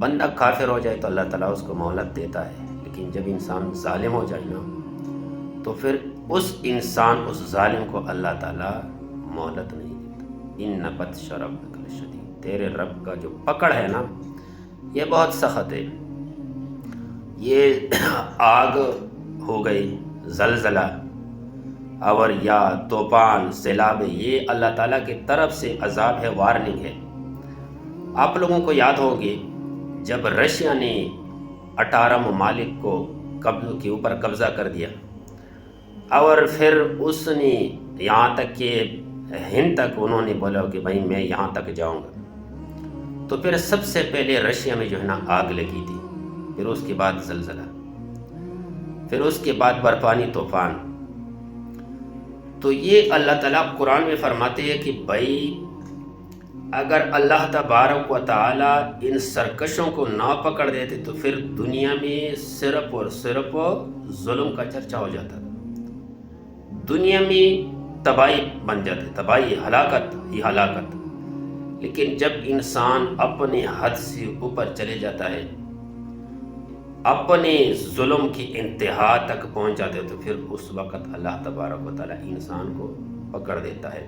بندہ کافر ہو جائے تو اللہ تعالیٰ اس کو مہلت دیتا ہے، لیکن جب انسان ظالم ہو جائے نا تو پھر اس انسان، اس ظالم کو اللہ تعالیٰ مہلت نہیں دیتا۔ ان بطش ربک لشدید، تیرے رب کا جو پکڑ ہے نا یہ بہت سخت ہے۔ یہ آگ ہو گئی، زلزلہ اور یا طوفان، سیلاب، یہ اللہ تعالیٰ کی طرف سے عذاب ہے، وارننگ ہے۔ آپ لوگوں کو یاد ہوگی جب رشیا نے 18 ممالک کے اوپر قبضہ کر دیا اور پھر اس نے یہاں تک کہ ہند تک انہوں نے بولا کہ بھائی میں یہاں تک جاؤں گا، تو پھر سب سے پہلے رشیا میں جو ہے نا آگ لگی تھی، پھر اس کے بعد زلزلہ، پھر اس کے بعد برفانی طوفان۔ تو یہ اللہ تعالیٰ قرآن میں فرماتے ہیں کہ بھائی اگر اللہ تبارک و تعالیٰ ان سرکشوں کو نہ پکڑ دیتے تو پھر دنیا میں صرف اور صرف ظلم کا چرچا ہو جاتا، دنیا میں تباہی بن جاتی، تباہی، ہلاکت ہی ہلاکت۔ لیکن جب انسان اپنے حد سے اوپر چلے جاتا ہے، اپنے ظلم کی انتہا تک پہنچ جاتے تو پھر اس وقت اللہ تبارک و تعالیٰ انسان کو پکڑ دیتا ہے۔